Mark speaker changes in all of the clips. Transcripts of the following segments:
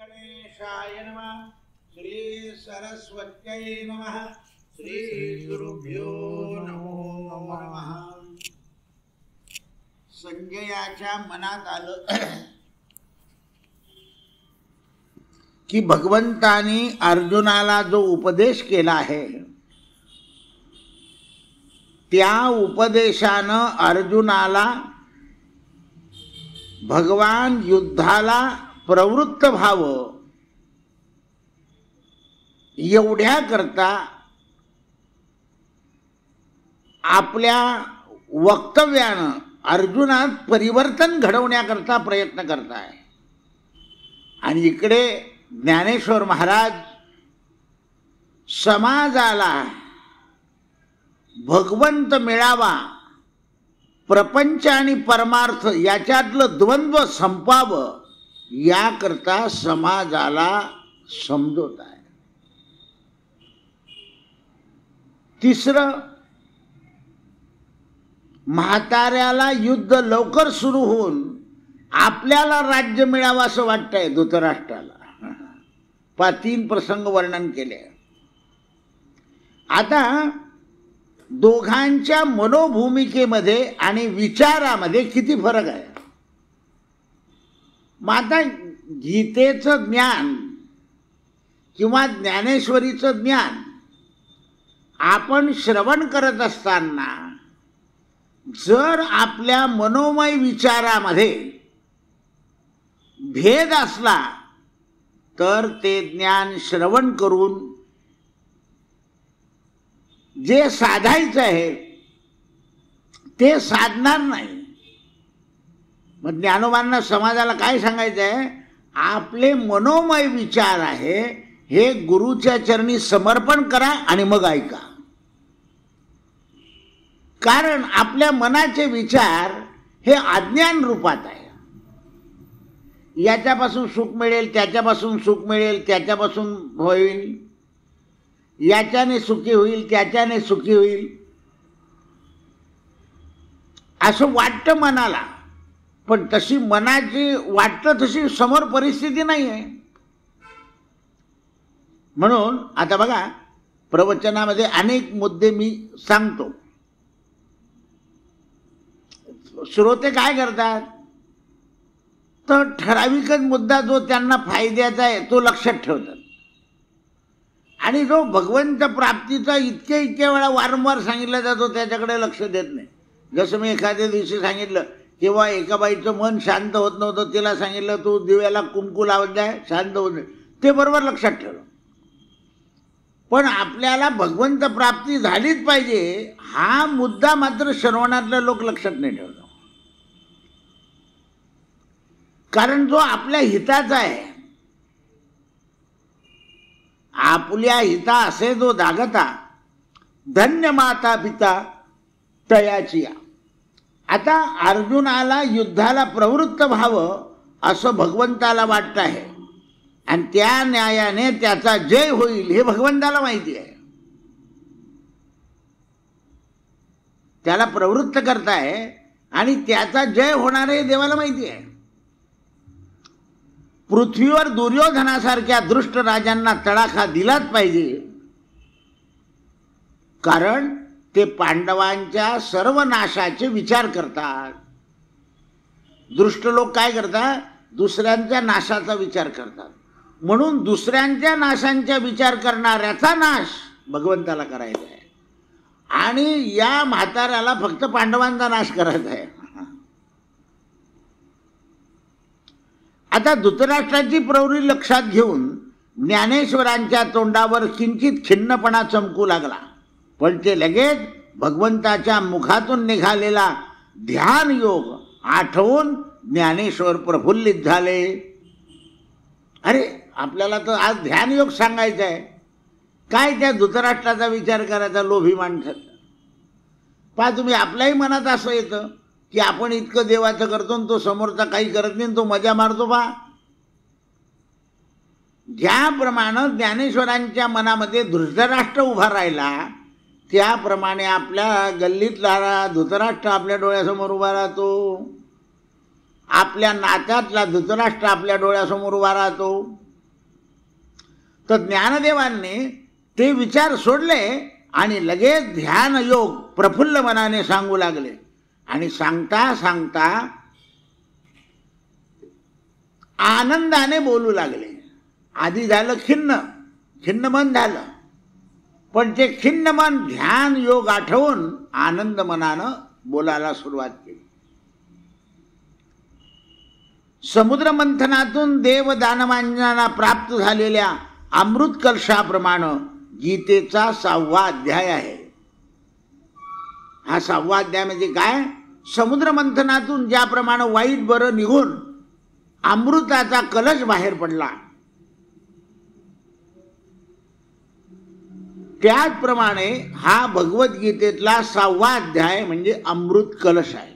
Speaker 1: गणेशाय नमः. श्री सरस्वत्यै नमः. श्री गुरुभ्यो नमो नमः. संजयाच्या मनात आलं की भगवंतानी अर्जुनाला जो उपदेश केला आहे त्या उपदेशानं अर्जुनाला भगवान युद्धाला प्रवृत्त व्हावं एवढ्या करता आपल्या वक्तव्यानं अर्जुनात परिवर्तन घडवण्याकरता प्रयत्न करताय. आणि इकडे ज्ञानेश्वर महाराज समाजाला भगवंत मिळावा, प्रपंच आणि परमार्थ याच्यातलं द्वंद्व संपावं याकरता समाजाला समजवत आहे. तिसरं, म्हाताऱ्याला युद्ध लवकर सुरू होऊन आपल्याला राज्य मिळावं असं वाटतंय धृतराष्ट्राला. 3 प्रसंग वर्णन केले. आता दोघांच्या मनोभूमिकेमध्ये आणि विचारामध्ये किती फरक आहे. मग आता गीतेचं ज्ञान किंवा ज्ञानेश्वरीचं ज्ञान आपण श्रवण करत असताना जर आपल्या मनोमय विचारामध्ये भेद असला तर ते ज्ञान श्रवण करून जे साधायचं आहे ते साधणार नाही. मग ज्ञानोबांना समाजाला काय सांगायचं आहे, आपले मनोमय विचार आहे हे गुरुच्या चरणी समर्पण करा आणि मग ऐका. कारण आपल्या मनाचे विचार हे अज्ञान रूपात आहे. याच्यापासून सुख मिळेल, त्याच्यापासून सुख मिळेल, त्याच्यापासून होईल, याच्याने सुखी होईल, त्याच्याने सुखी होईल असं वाटतं मनाला. पण तशी मनाची वाटतं तशी समोर परिस्थिती नाही आहे. म्हणून आता बघा, प्रवचनामध्ये अनेक मुद्दे मी सांगतो. श्रोते काय करतात, तर ठराविकच मुद्दा जो त्यांना फायद्याचा आहे तो लक्षात ठेवतात. आणि जो भगवंत प्राप्तीचा इतक्या वेळा वारंवार सांगितला जातो त्याच्याकडे लक्ष देत नाही. जसं मी एखाद्या दिवशी सांगितलं किंवा एका बाईचं मन शांत होत नव्हतं, तिला सांगितलं तू दिव्याला कुंकू लावत जाय, शांत होत नाही. ते बरोबर लक्षात ठेवलं. पण आपल्याला भगवंत प्राप्ती झालीच पाहिजे हा मुद्दा मात्र श्रवणातले लोक लक्षात नाही ठेवतात. कारण जो आपल्या हिताचा आहे, आपल्या हिता असे जो दागता धन्य माता पिता तयाचिया. आता अर्जुनाला युद्धाला प्रवृत्त व्हावं असं भगवंताला वाटतं आहे आणि त्या न्यायाने त्याचा जय होईल हे भगवंताला माहिती आहे. त्याला प्रवृत्त करताय आणि त्याचा जय होणार हे देवाला माहिती आहे. पृथ्वीवर दुर्योधनासारख्या दुष्ट राजांना तडाखा दिलाच पाहिजे. कारण ते पांडवांच्या सर्व नाशाचे विचार करतात. दुष्ट लोक काय करतात, दुसऱ्यांच्या नाशाचा विचार करतात. म्हणून दुसऱ्यांच्या नाशांचा विचार करणाऱ्याचा नाश भगवंताला करायचा आहे आणि या म्हाताऱ्याला फक्त पांडवांचा नाश करायचा आहे. आता धृतराष्ट्राची प्रवृत्ती लक्षात घेऊन ज्ञानेश्वरांच्या तोंडावर किंचित खिन्नपणा चमकू लागला. पण ते लगेच भगवंताच्या मुखातून निघालेला ध्यान योग आठवून ज्ञानेश्वर प्रफुल्लित झाले. अरे आपल्याला तर आज ध्यान योग सांगायचा आहे, काय त्या धृतराष्ट्राचा विचार करायचा लोभी माणसाचा. पहा तुम्ही, आपल्याही मनात असं येतं की आपण इतकं देवाचं करतो आणि तो समोरचा काही करत नाही, तो मजा मारतो. पहा, ज्याप्रमाणे ज्ञानेश्वरांच्या मनामध्ये धृतराष्ट्र उभा राहिला त्याप्रमाणे आपल्या गल्लीतला धृतराष्ट्र आपल्या डोळ्यासमोर उभा राहतो. आपल्या नात्यातला धृतराष्ट्र आपल्या डोळ्यासमोर उभा राहतो. तर ज्ञानदेवांनी ते विचार सोडले आणि लगेच ध्यान योग प्रफुल्ल मनाने सांगू लागले. आणि सांगता सांगता आनंदाने बोलू लागले. आधी झालं खिन्न मन झालं, पण ते खिन्न मन ध्यान योग आठवून आनंद मनानं बोलायला सुरुवात केली. समुद्र मंथनातून देव दानवांना प्राप्त झालेल्या अमृत कलशाप्रमाणे गीतेचा 6वा अध्याय आहे. हा 6वा अध्याय म्हणजे काय? समुद्र मंथनातून ज्याप्रमाणे वाईट बरं निघून अमृताचा कलश बाहेर पडला, त्याचप्रमाणे हा भगवद्गीतेतला 6वा अध्याय म्हणजे अमृत कलश आहे.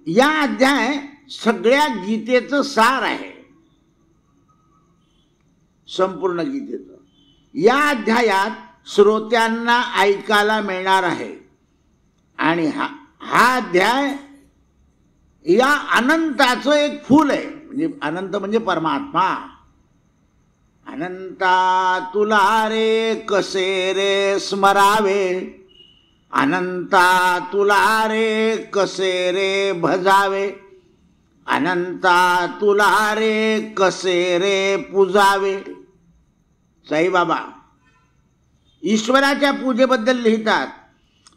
Speaker 1: या अध्याय सगळ्या गीतेचं सार आहे, संपूर्ण गीतेचं. या अध्यायात श्रोत्यांना ऐकायला मिळणार आहे. आणि हा अध्याय या अनंताचं एक फूल आहे. म्हणजे अनंत म्हणजे परमात्मा. अनंता तुला रे कसे रे स्मरावे, अनंता तुला रे कसे रे भजावे, अनंता तुला रे कसे रे पूजावे. साईबाबा ईश्वराच्या पूजेबद्दल लिहितात,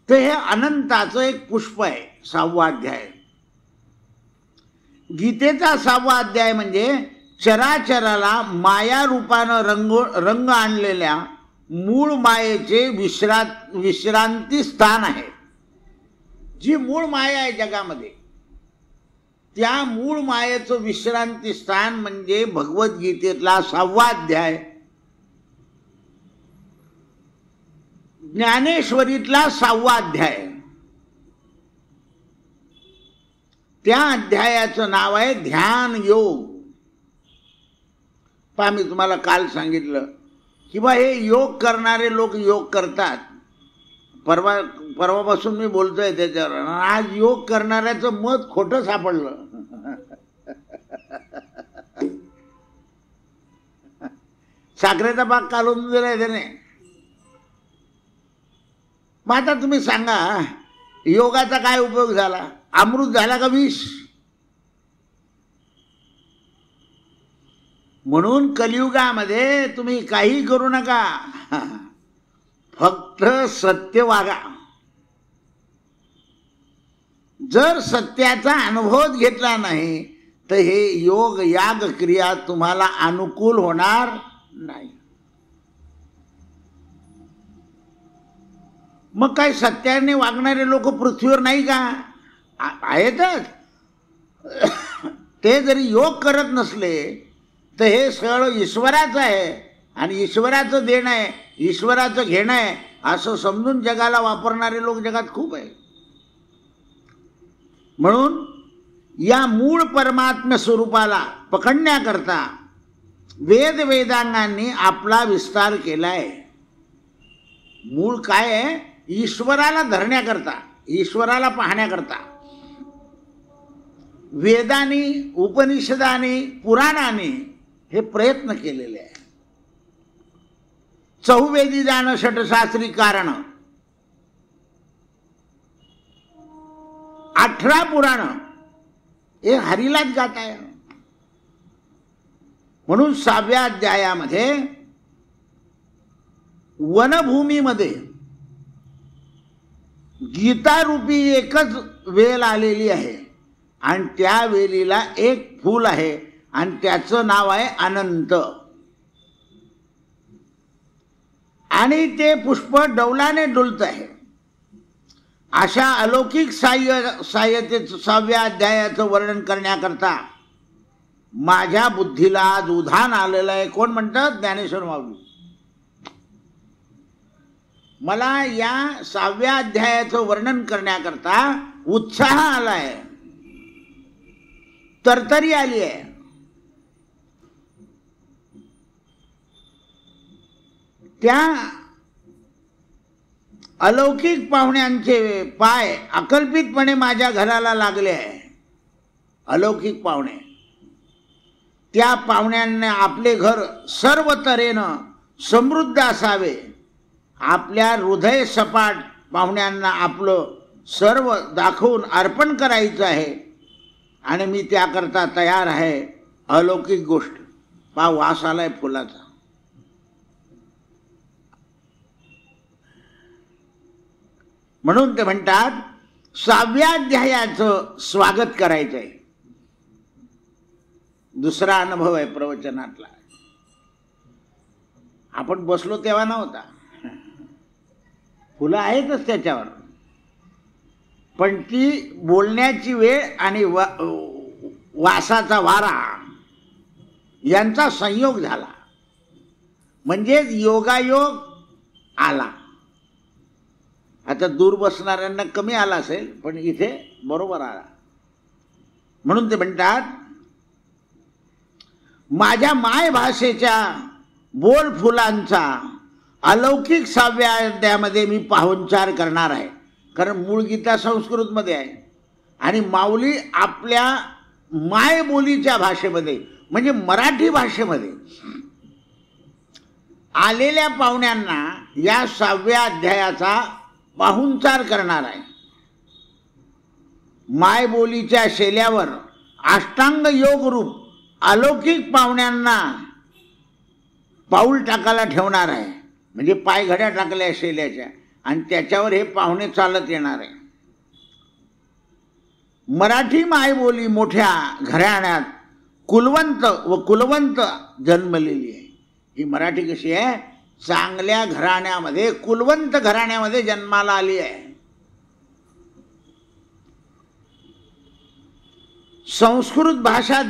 Speaker 1: तर हे अनंताचं एक पुष्प आहे 6वा अध्याय. गीतेचा 6वा अध्याय म्हणजे चराचराला माया रूपानं रंग आणलेल्या मूळ मायेचे विश्रांती स्थान आहे. जी मूळ माया आहे जगामध्ये, त्या मूळ मायेचं विश्रांती स्थान म्हणजे भगवद्गीतेतला 6वा अध्याय, ज्ञानेश्वरीतला 6वा अध्याय. त्या अध्यायाचं नाव आहे ध्यान योग. पहा, मी तुम्हाला काल सांगितलं की बा हे योग करणारे लोक योग करतात. परवापासून मी बोलतोय त्याच्यावर. आज योग करणाऱ्याचं मत खोटं सापडलं. साखरेचा पाक काढून दिलाय त्याने. मग आता तुम्ही सांगा, योगाचा काय उपयोग झाला? अमृत झाला का विष? म्हणून कलियुगामध्ये तुम्ही काही करू नका, फक्त सत्य वागा. जर सत्याचा अनुभव घेतला नाही तर हे योग याग क्रिया तुम्हाला अनुकूल होणार नाही. मग काय सत्याने वागणारे लोक पृथ्वीवर नाही का? आहेतच. ते जरी योग करत नसले तर हे सगळं ईश्वराचं आहे आणि ईश्वराचं देणं आहे, ईश्वराचं घेणं आहे असं समजून जगाला वापरणारे लोक जगात खूप आहे. म्हणून या मूळ परमात्म स्वरूपाला पकडण्याकरता वेदांगांनी आपला विस्तार केलाय. मूळ काय आहे? ईश्वराला धरण्याकरता, ईश्वराला पाहण्याकरता वेदांनी, उपनिषदांनी, पुराणांनी हे प्रयत्न केलेले आहे. चहुवेदी जाणं षटशास्त्री कारण, 18 पुराण हे हरीलाच गात आहे. म्हणून 6व्या अध्यायामध्ये वनभूमीमध्ये गीतारूपी एकच वेल आलेली आहे आणि त्या वेलीला एक फूल आहे आणि त्याचं नाव आहे अनंत. आणि ते पुष्प डौलाने डुलत आहे. अशा अलौकिक साह्यतेचं 6व्या अध्यायाचं वर्णन करण्याकरता माझ्या बुद्धीला आज उधाण आलेलं आहे. कोण म्हणतात? ज्ञानेश्वर माऊली. मला या 6व्या अध्यायाचं वर्णन करण्याकरता उत्साह आलाय, तरतरी आली आहे. त्या अलौकिक पाहुण्यांचे पाय अकल्पितपणे माझ्या घराला लागले आहे. अलौकिक पाहुणे त्या पाहुण्यांना आपले घर सर्व तऱ्हेनं समृद्ध असावे, आपल्या हृदय सपाट पाहुण्यांना आपलं सर्व दाखवून अर्पण करायचं आहे आणि मी त्याकरता तयार आहे. अलौकिक गोष्ट पहा, वास आलाय फुलाचा. म्हणून ते म्हणतात 6व्या अध्यायाचं स्वागत करायचं आहे. दुसरा अनुभव आहे प्रवचनातला. आपण बसलो तेव्हा नव्हता, फुलं आहेतच त्याच्यावर, पण ती बोलण्याची वेळ आणि वासाचा वारा यांचा संयोग झाला, म्हणजेच योगायोग आला. आता दूर बसणाऱ्यांना कमी आला असेल, पण इथे बरोबर आला. म्हणून ते म्हणतात माझ्या माय भाषेच्या बोल फुलांचा अलौकिक 6व्या अध्यायामध्ये मी पाहुणचार करणार आहे. कारण मूळ गीता संस्कृतमध्ये आहे आणि माऊली आपल्या मायबोलीच्या भाषेमध्ये म्हणजे मराठी भाषेमध्ये आलेल्या पाहुण्यांना या 6व्या अध्यायाचा पाहुणचार करणार आहे. मायबोलीच्या शेल्यावर अष्टांग योग रूप अलौकिक पाहुण्यांना पाऊल टाकायला ठेवणार आहे. म्हणजे पायघड्या टाकल्या शेल्याच्या आणि त्याच्यावर हे पाहुणे चालत येणार आहे. मराठी मायबोली मोठ्या घराण्यात कुलवंत व कुलवंत जन्मलेली आहे. ही मराठी कशी आहे? चांगल्या घराण्यामध्ये, कुलवंत घराण्यामध्ये जन्माला आली आहे. संस्कृत भाषा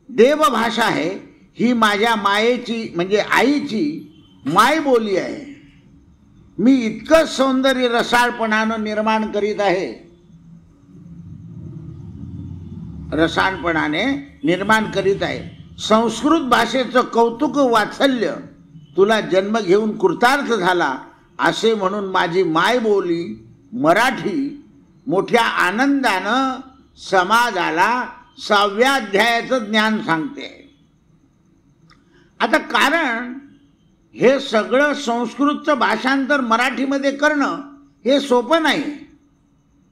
Speaker 1: देवभाषा आहे. ही माझ्या मायेची म्हणजे आईची मायबोली आहे. मी इतकं सौंदर्य रसाळपणानं निर्माण करीत आहे, रसाळपणाने निर्माण करीत आहे. संस्कृत भाषेचं कौतुक वात्सल्य तुला जन्म घेऊन कृतार्थ झाला असे म्हणून माझी मायबोली मराठी मोठ्या आनंदानं समाजाला 6व्या अध्यायाचं ज्ञान सांगते. आता कारण हे सगळं संस्कृतचं भाषांतर मराठीमध्ये करणं हे सोपं नाही,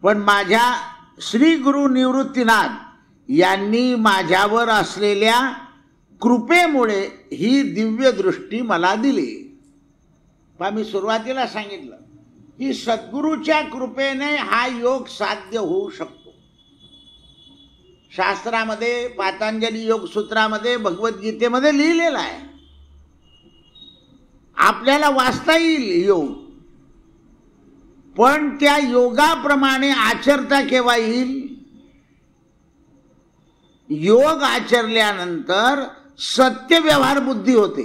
Speaker 1: पण माझ्या श्री गुरु निवृत्तीनाथ यांनी माझ्यावर असलेल्या कृपेमुळे ही दिव्य दृष्टी मला दिली. पहा, मी सुरुवातीला सांगितलं की सद्गुरूच्या कृपेने हा योग साध्य होऊ शकतो. शास्त्रामध्ये, पातंजली योगसूत्रामध्ये, भगवद्गीतेमध्ये लिहिलेलं आहे. आपल्याला वाचता येईल योग, पण त्या योगाप्रमाणे आचरता केव्हा येईल? योग आचरल्यानंतर सत्य व्यवहार बुद्धी होते.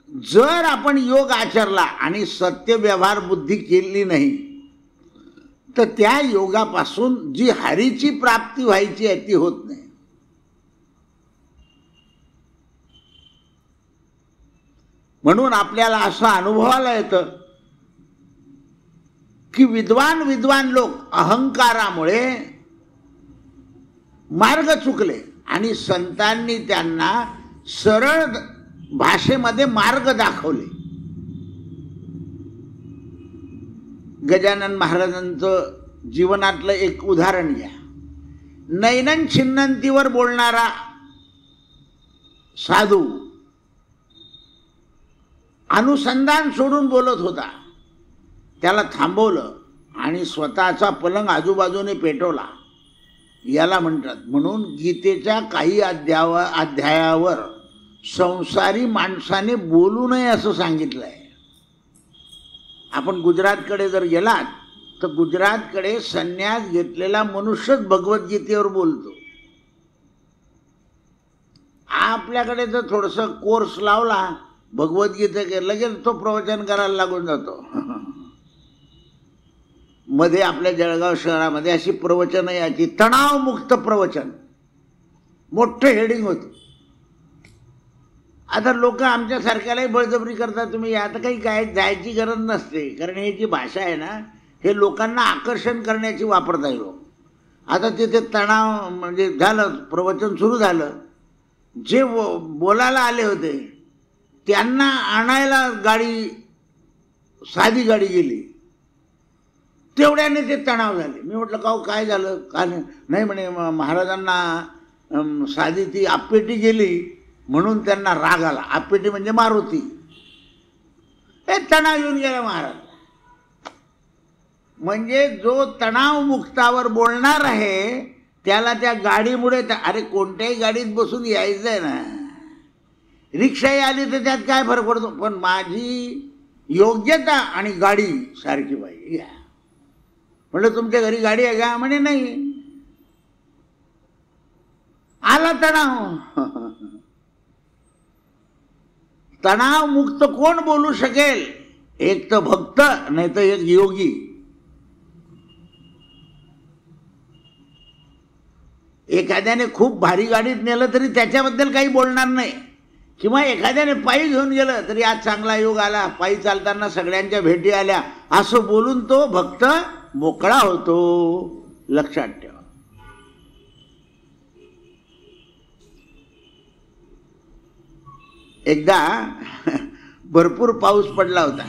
Speaker 1: जर आपण योग आचरला आणि सत्य व्यवहार बुद्धी केली नाही तर त्या योगापासून जी हरीची प्राप्ती व्हायची आहे ती होत नाही. म्हणून आपल्याला असं अनुभवाला येतं की विद्वान लोक अहंकारामुळे मार्ग चुकले आणि संतांनी त्यांना सरळ भाषेमध्ये मार्ग दाखवले. गजानन महाराजांचं जीवनातलं एक उदाहरण घ्या. नैनन छिन्नंतीवर बोलणारा साधू अनुसंधान सोडून बोलत होता. त्याला थांबवलं आणि स्वतःचा पलंग आजूबाजूने पेटवला. याला म्हणतात. म्हणून गीतेच्या काही अध्यायावर संसारी माणसाने बोलू नये असं सांगितलं आहे. आपण गुजरातकडे जर गेलात तर गुजरातकडे संन्यास घेतलेला मनुष्यच भगवद्गीतेवर बोलतो. आपल्याकडे जर थोडंसं कोर्स लावला भगवद्गीता लगेच तो प्रवचन करायला लागून जातो. मध्ये आपल्या जळगाव शहरामध्ये अशी प्रवचन याची तणावमुक्त प्रवचन मोठं हेडिंग होतं. आता लोक आमच्यासारख्यालाही बळजबरी करतात, तुम्ही आता काही काय जायची गरज नसते, कारण ही जी भाषा आहे ना हे लोकांना आकर्षण करण्याची वापरता येईल. आता तिथे तणाव म्हणजे झालं, प्रवचन सुरू झालं. जे बोलायला आले होते त्यांना आणायला गाडी, साधी गाडी गेली. तेवढ्याने ते तणाव झाले. मी म्हटलं का काय झालं, का नाही म्हणे महाराजांना साधी ती आपपेटी गेली म्हणून त्यांना राग आला. आपपेटी म्हणजे मारुती. हे तणाव येऊन गेला महाराज. म्हणजे जो तणाव मुक्तावर बोलणार आहे त्याला त्या गाडीमुळे, अरे कोणत्याही गाडीत बसून यायचंय ना, रिक्षाही आली तर त्यात काय फरक पडतो, पण माझी योग्यता आणि गाडी सारखी पाहिजे. म्हटलं तुमच्या घरी गाडी आहे का? म्हणे नाही. आला तणाव. तणाव मुक्त कोण बोलू शकेल? एक तर भक्त, नाही तर एक योगी. एखाद्याने खूप भारी गाडीत नेलं तरी त्याच्याबद्दल काही बोलणार नाही, किंवा एखाद्याने पायी घेऊन गेलं तरी आज चांगला योग आला, पायी चालताना सगळ्यांच्या भेटी आल्या, असं बोलून तो भक्त मोकळा होतो. लक्षात ठेवा. एकदा भरपूर पाऊस पडला होता.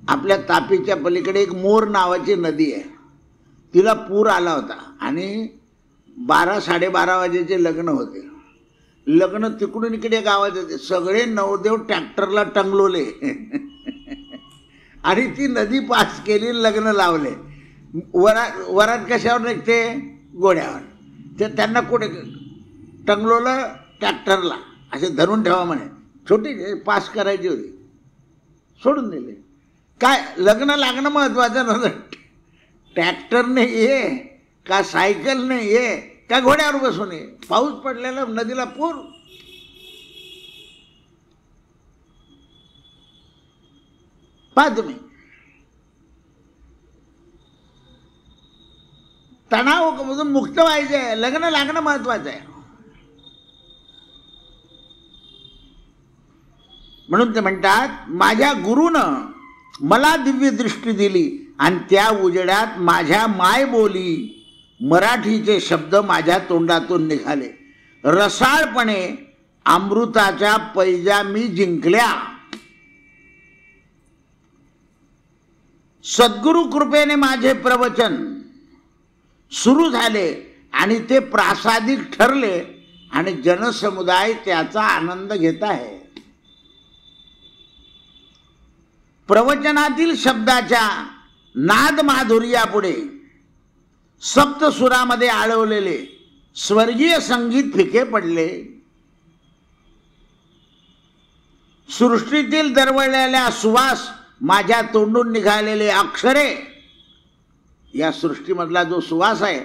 Speaker 1: आपल्या तापीच्या पलीकडे एक मोर नावाची नदी आहे, तिला पूर आला होता आणि 12-12:30 वाजेचे लग्न होते. लग्न तिकडून इकडे गावात होते. सगळे नवदेव ट्रॅक्टरला टंगलोले आणि ती नदी पास केली, लग्न लावले. वरात कशावर निघते? घोड्यावर. ते त्यांना कुठे टंगलोलं? ट्रॅक्टरला. असे धरून ठेवा म्हणे, छोटी पास करायची होती, सोडून दिले. काय लग्न लागणं महत्वाचं नव्हतं. ट्रॅक्टरने ये का सायकलने ये का घोड्यावर बसून ये, पाऊस पडलेला, नदीला पूर. पहा तुम्ही, तणावापासून मुक्त व्हायचंय, लग्न लागणं महत्वाचं आहे. म्हणून ते म्हणतात माझ्या गुरुनं मला दिव्य दृष्टी दिली आणि त्या उजेडात माझ्या माय बोली मराठीचे शब्द माझ्या तोंडातून निघाले. रसाळपणे अमृताच्या पैजा मी जिंकल्या. सद्गुरु कृपेने माझे प्रवचन सुरू झाले आणि ते प्रासादिक ठरले आणि जनसमुदाय त्याचा आनंद घेत आहे. प्रवचनातील शब्दाच्या नाद माधुर्यापुढे सप्तसुरामध्ये आळवलेले स्वर्गीय संगीत फिके पडले. सृष्टीतील दरवळलेल्या सुवास माझ्या तोंडून निघालेले अक्षरे, या सृष्टीमधला जो सुवास आहे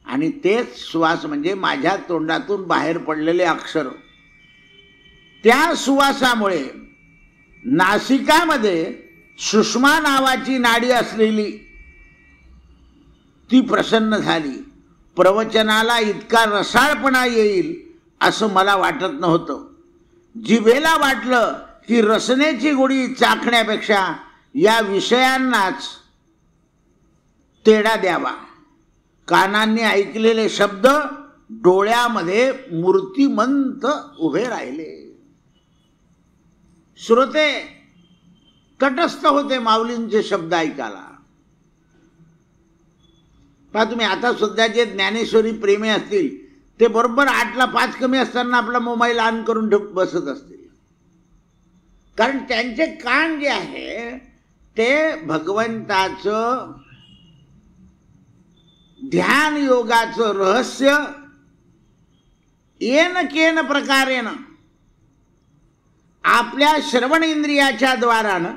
Speaker 1: आणि तेच सुवास म्हणजे माझ्या तोंडातून बाहेर पडलेले अक्षर, त्या सुवासामुळे नासिकामध्ये सुषमा नावाची नाडी असलेली ती प्रसन्न झाली. प्रवचनाला इतका रसाळपणा येईल असं मला वाटत नव्हतं. जिभेला वाटलं की रसनेची गोडी चाखण्यापेक्षा या विषयांनाच तेढा द्यावा. कानांनी ऐकलेले शब्द डोळ्यामध्ये मूर्तिमंत उभे राहिले. श्रोते तटस्थ होते माऊलींचे शब्द ऐकायला. पहा तुम्ही, आता सुद्धा जे ज्ञानेश्वरी प्रेमी असतील ते बरोबर 8ला 5 कमी असताना आपला मोबाईल ऑन करून बसत असतील, कारण त्यांचे कान जे आहे ते भगवंताचं ध्यान योगाचं रहस्य येन केन प्रकारेनं आपल्या श्रवण इंद्रियाच्या द्वारानं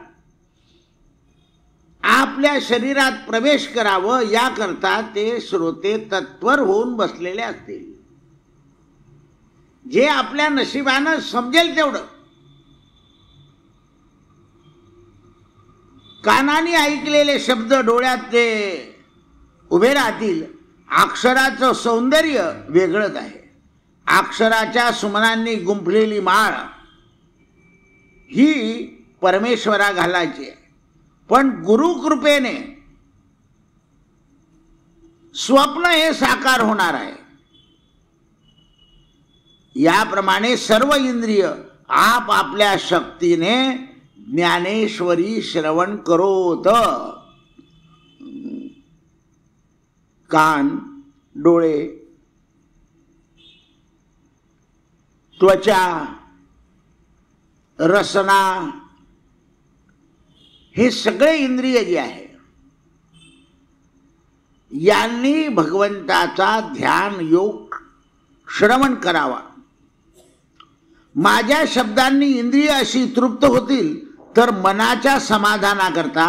Speaker 1: आपल्या शरीरात प्रवेश करावं याकरता ते श्रोते तत्पर होऊन बसलेले असतील. जे आपल्या नशिबानं समजेल तेवढं. कानाने ऐकलेले शब्द डोळ्यात ते उभे राहतील. अक्षराचं सौंदर्य वेगळंच आहे. अक्षराच्या सुमनांनी गुंफलेली माळ ही परमेश्वरा घालायची आहे, पण गुरुकृपेने स्वप्न हे साकार होणार आहे. याप्रमाणे सर्व इंद्रिय आपापल्या शक्तीने ज्ञानेश्वरी श्रवण करोत. कान, डोळे, त्वचा, रसना, हे सगळे इंद्रिय जे आहे यांनी भगवंताचा ध्यान योग श्रवण करावा. माझ्या शब्दांनी इंद्रिय अशी तृप्त होतील तर मनाच्या समाधानाकरता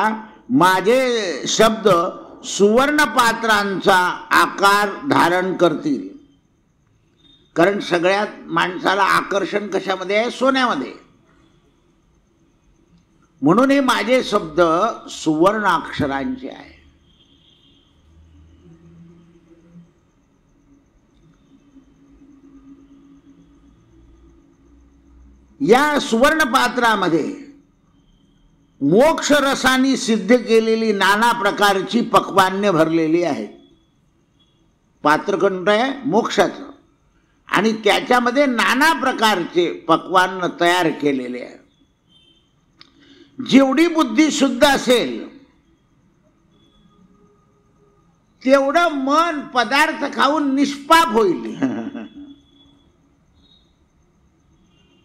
Speaker 1: माझे शब्द सुवर्ण पात्रांचा आकार धारण करतील. कारण सगळ्यात माणसाला आकर्षण कशामध्ये आहे? सोन्यामध्ये. म्हणून हे माझे शब्द सुवर्ण अक्षरांचे आहे. या सुवर्ण पात्रामध्ये मोक्ष रसानी सिद्ध केलेली नाना प्रकारची पक्वान्य भरलेली आहेत. पात्र कोणतं आहे? मोक्षाचं. आणि त्याच्यामध्ये नाना प्रकारचे पक्वान्न तयार केलेले आहे. जेवढी बुद्धी शुद्ध असेल तेवढं मन पदार्थ खाऊन निष्पाप होईल.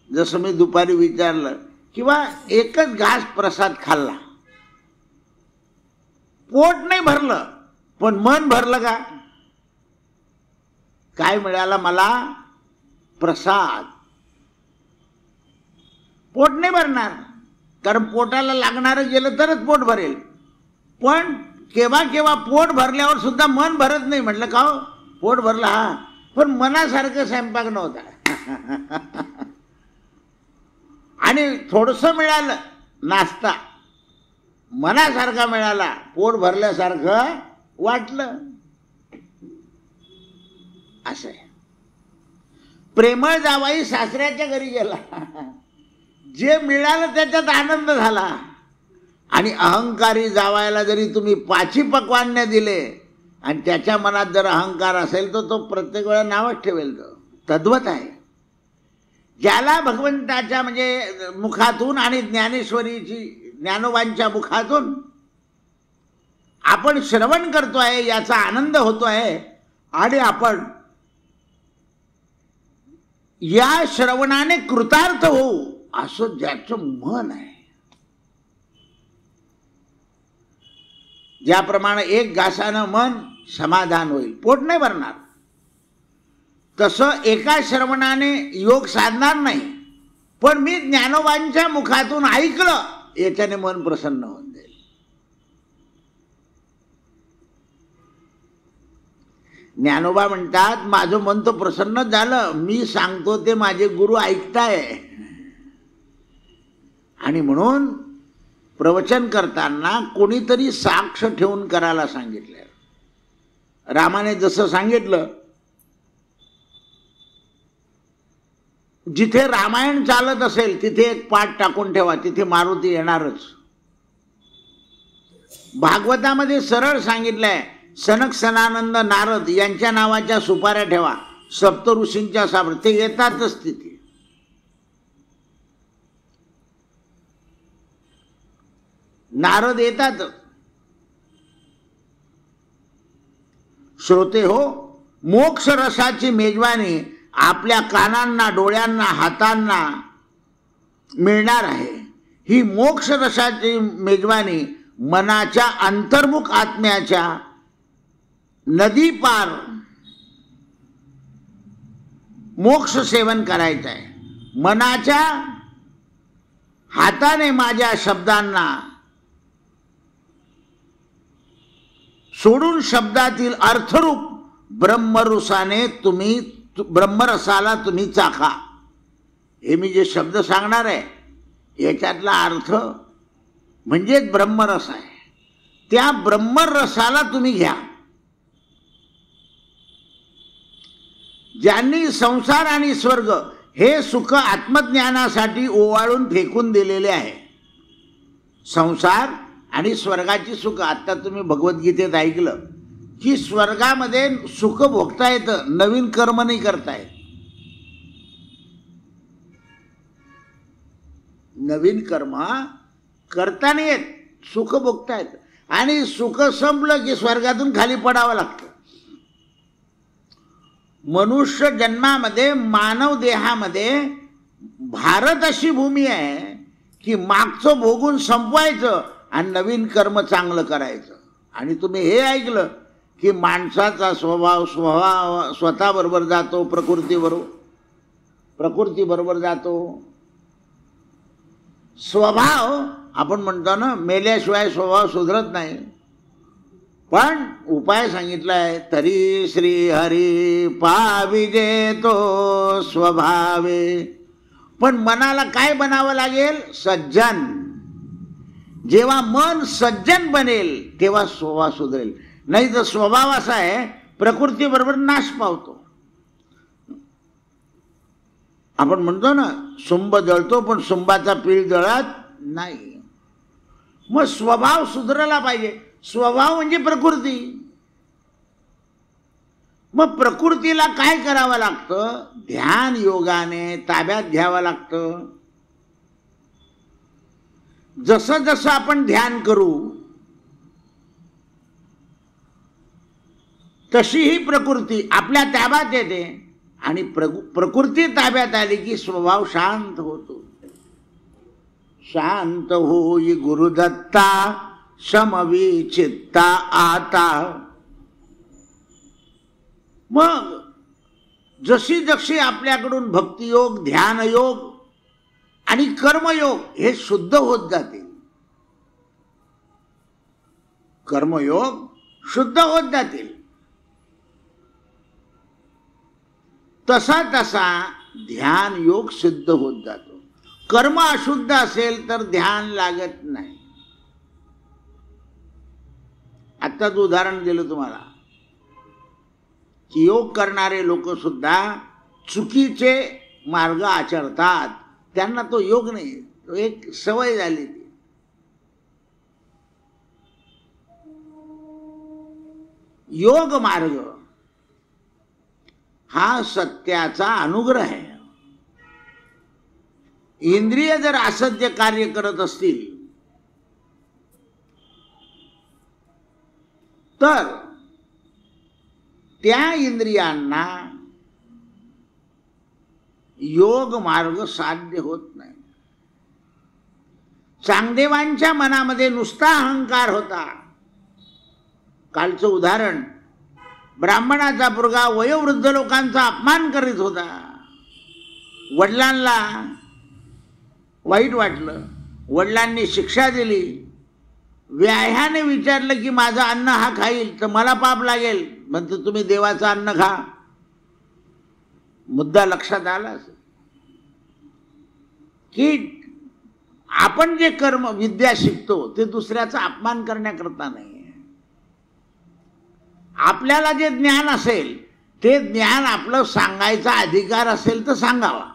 Speaker 1: जसं मी दुपारी विचारलं, किंवा एकच घास प्रसाद खाल्ला, पोट नाही भरलं पण मन भरलं का? काय मिळालं मला? प्रसाद. पोट नाही भरणार, कारण पोटाला लागणारं गेलं तरच पोट भरेल. पण केव्हा केव्हा पोट भरल्यावर सुद्धा मन भरत नाही. म्हटलं का हो? पोट भरलं, हा, पण मनासारखं स्वयंपाक नव्हता. आणि थोडंसं मिळालं नाश्ता, मनासारखा मिळाला, पोट भरल्यासारखं वाटलं. असं आहे. प्रेमळ जावाई सासऱ्याच्या घरी गेला, जे मिळालं त्याच्यात आनंद झाला. आणि अहंकारी जावायला जरी तुम्ही 5 पक्वान्य दिले आणि त्याच्या मनात जर अहंकार असेल तर तो प्रत्येक वेळा नावच ठेवेल. तो तद्वत आहे. ज्याला भगवंताच्या म्हणजे मुखातून आणि ज्ञानेश्वरीची ज्ञानोबांच्या मुखातून आपण श्रवण करतोय, याचा आनंद होतोय, आणि आपण या श्रवणाने कृतार्थ होऊ असं ज्याचं मन आहे. ज्याप्रमाणे एक घासानं मन समाधान होईल, पोट नाही भरणार, तसं एका श्रवणाने योग साधणार नाही. पण मी ज्ञानोबांच्या मुखातून ऐकलं, याच्याने मन प्रसन्न होऊन जाईल. ज्ञानोबा म्हणतात, माझं मन तर प्रसन्न झालं, मी सांगतो ते माझे गुरु ऐकताय. आणि म्हणून प्रवचन करताना कोणीतरी साक्ष ठेवून करायला सांगितलं. रामाने जसं सांगितलं, जिथे रामायण चालत असेल तिथे एक पाठ टाकून ठेवा, तिथे मारुती येणारच. भागवतामध्ये सरळ सांगितलंय, सनक सनानंद नारद यांच्या नावाच्या सुपाऱ्या ठेवा, सप्त ऋषींच्या साबर, ते येतातच तिथे. नारद येतात. श्रोते हो, मोक्ष रसाची मेजवानी आपल्या कानांना, डोळ्यांना, हातांना मिळणार आहे. ही मोक्ष रसाची मेजवानी मनाच्या अंतर्मुख आत्म्याच्या नदी पार मोक्ष सेवन करायचं आहे. मनाच्या हाताने माझ्या शब्दांना सोडून शब्दातील अर्थरूप ब्रह्मरसाने तुम्ही ब्रह्मरसाला तुम्ही चाखा. हे मी जे शब्द सांगणार आहे याच्यातला अर्थ म्हणजेच ब्रह्मरस आहे. त्या ब्रह्मरसाला तुम्ही घ्या. ज्यांनी संसार आणि स्वर्ग हे सुख आत्मज्ञानासाठी ओवाळून फेकून दिलेले आहे. संसार आणि स्वर्गाची सुख, आता तुम्ही भगवद्गीतेत ऐकलं, की स्वर्गामध्ये सुख भोगता येतं, नवीन कर्म नाही करता येत. नवीन कर्म करता नाही येत, सुख भोगता येतं. आणि सुख संपलं की स्वर्गातून खाली पडावं लागतं. मनुष्य जन्मामध्ये, मानव देहामध्ये भारत अशी भूमी आहे की मागचं भोगून संपवायचं आणि नवीन कर्म चांगलं करायचं. आणि तुम्ही हे ऐकलं की माणसाचा स्वभाव स्वतःबरोबर जातो, प्रकृतीबरोबर जातो. स्वभाव आपण म्हणतो ना, मेल्याशिवाय स्वभाव सुधरत नाही. पण उपाय सांगितलाय, तरी श्री हरी पाविजे तो स्वभावे. पण मनाला काय बनावं लागेल? सज्जन. जेव्हा मन सज्जन बनेल तेव्हा स्वभाव सुधरेल. नाही तर स्वभाव असा आहे, प्रकृतीबरोबर नाश पावतो. आपण म्हणतो ना, सुंब जळतो पण सुंबाचा पीळ जळत नाही. मग स्वभाव सुधरला पाहिजे. स्वभाव म्हणजे प्रकृती. मग प्रकृतीला काय करावं लागतं? ध्यान योगाने ताब्यात घ्यावं लागतं. जसं जसं आपण ध्यान करू तशी ही प्रकृती आपल्या ताब्यात येते. आणि प्रकृती ताब्यात आली की स्वभाव शांत होतो. शांत होई गुरुदत्ता समविचित्ता आता. मग जशी जशी आपल्याकडून भक्तियोग, ध्यानयोग आणि कर्मयोग हे शुद्ध होत जातील. कर्मयोग शुद्ध होत जातील. तसा तसा ध्यान योग सिद्ध होत जातो. कर्म अशुद्ध असेल तर ध्यान लागत नाही. आत्ताच उदाहरण दिलं तुम्हाला की योग करणारे लोक सुद्धा चुकीचे मार्ग आचरतात. त्यांना तो योग नाही, तो एक सवय झाली. योग मार्ग हा सत्याचा अनुग्रह आहे. इंद्रिय जर असत्य कार्य करत असतील तर त्या इंद्रियांना योग मार्ग साध्य होत नाही. चांगदेवांच्या मनामध्ये नुसता अहंकार होता. कालचं उदाहरण, ब्राह्मणाचा पोरगा वयोवृद्ध लोकांचा अपमान करीत होता. वडिलांना वाईट वाटलं, वडिलांनी शिक्षा दिली. व्याह्याने विचारलं की माझं अन्न हा खाईल तर मला पाप लागेल. म्हणतो तुम्ही देवाचं अन्न खा. मुद्दा लक्षात आला की आपण जे कर्म विद्या शिकतो ते दुसऱ्याचा अपमान करण्याकरता नाही. आपल्याला जे ज्ञान असेल ते ज्ञान आपलं सांगायचा अधिकार असेल तर सांगावा,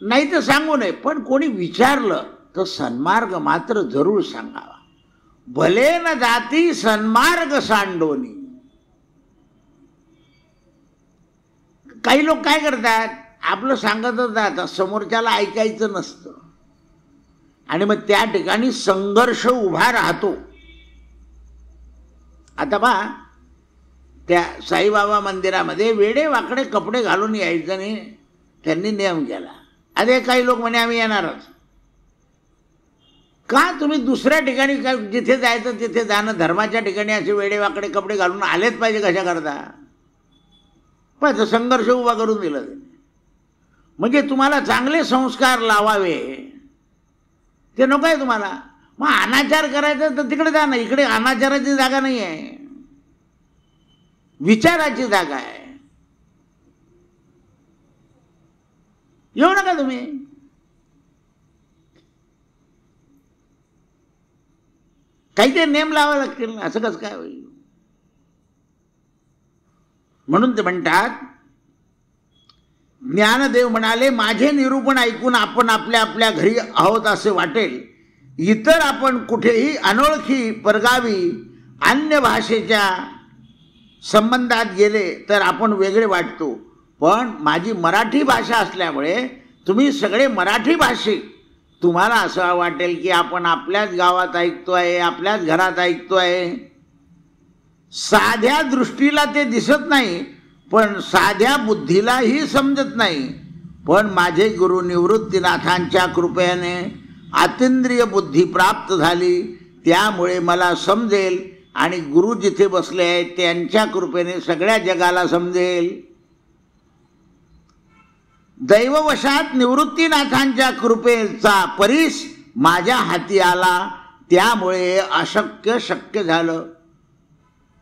Speaker 1: नाही तर सांगू नये. पण कोणी विचारलं तर सन्मार्ग मात्र जरूर सांगावा. भले न जाती सन्मार्ग सांडोनी. काही लोक काय करतात, आपलं सांगतच जातात, समोरच्याला ऐकायचं नसतं आणि मग त्या ठिकाणी संघर्ष उभा राहतो. आता पहा, त्या साईबाबा मंदिरामध्ये वेडे वाकडे कपडे घालून यायचं नाही, त्यांनी नियम केला. अरे काही लोक म्हणे आम्ही येणारच. का तुम्ही दुसऱ्या ठिकाणी काय जिथे जायचं तिथे जाणं, धर्माच्या ठिकाणी असे वेडे वाकडे कपडे घालून आलेच पाहिजे कशा करता? पण संघर्ष उभा करून दिला त्यांनी. म्हणजे तुम्हाला चांगले संस्कार लावावे ते नको आहे तुम्हाला. मग अनाचार करायचा तर तिकडे जा ना. इकडे अनाचाराची जागा नाही आहे, विचाराची जागा आहे. येऊ नका तुम्ही. काही ते नेम लावावे लागतील ना, असं कसं काय होईल? म्हणून ते म्हणतात, ज्ञानदेव म्हणाले, माझे निरूपण ऐकून आपण आपल्या आपल्या घरी आहोत असे वाटेल. इतर आपण कुठेही अनोळखी परगावी अन्य भाषेच्या संबंधात गेले तर आपण वेगळे वाटतो, पण माझी मराठी भाषा असल्यामुळे तुम्ही सगळे मराठी भाषिक, तुम्हाला असं वाटेल की आपण आपल्याच गावात ऐकतोय, आपल्याच घरात ऐकतोय. साध्या दृष्टीला ते दिसत नाही, पण साध्या बुद्धीलाही समजत नाही. पण माझे गुरु निवृत्तीनाथांच्या कृपेने अतींद्रिय बुद्धी प्राप्त झाली, त्यामुळे मला समजेल आणि गुरु जिथे बसले आहेत त्यांच्या कृपेने सगळ्या जगाला समजेल. दैववशात निवृत्तीनाथांच्या कृपेचा परीस माझ्या हाती आला, त्यामुळे अशक्य शक्य झालं.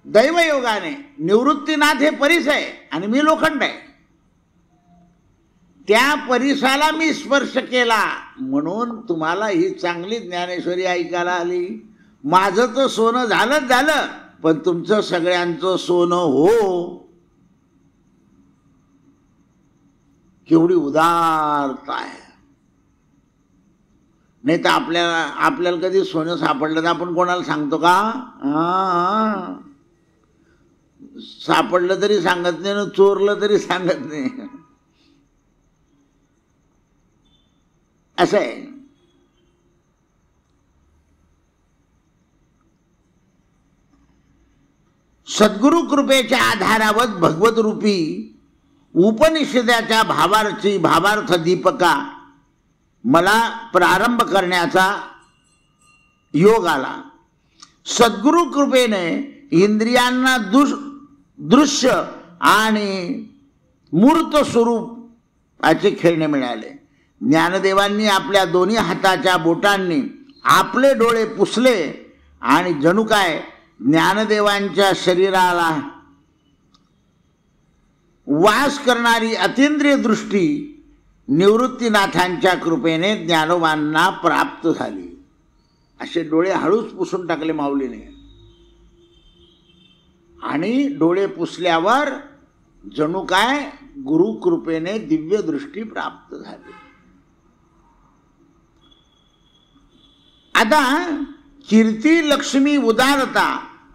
Speaker 1: दैवयोगाने निवृत्तीनाथ हे परीस आहे आणि मी लोखंड आहे. त्या परिसाला मी स्पर्श केला म्हणून तुम्हाला ही चांगली ज्ञानेश्वरी ऐकायला आली. माझं तर सोनं झालंच झालं, पण तुमचं सगळ्यांचं सोनं हो. केवढी उदारता आहे. नाही तर आपल्याला कधी सोनं सापडलं तर आपण कोणाला सांगतो का? सापडलं तरी सांगत नाही ना, चोरलं तरी सांगत नाही. असं आहे. सद्गुरु कृपेच्या आधारावर भगवत रूपी उपनिषदाच्या भावार्थ दीपिका मला प्रारंभ करण्याचा योग आला. सद्गुरु कृपेने इंद्रियांना दृश्य आणि मूर्त स्वरूपाचे खेळणे मिळाले. ज्ञानदेवांनी आपल्या दोन्ही हाताच्या बोटांनी आपले डोळे पुसले आणि जणू काय ज्ञानदेवांच्या शरीराला वास करणारी अतींद्रिय दृष्टी निवृत्तीनाथांच्या कृपेने ज्ञानोबांना प्राप्त झाली. असे डोळे हळूच पुसून टाकले माऊलीने आणि डोळे पुसल्यावर जणू काय गुरु कृपेने दिव्य दृष्टी प्राप्त झाली. आता कीर्ती, लक्ष्मी, उदारता,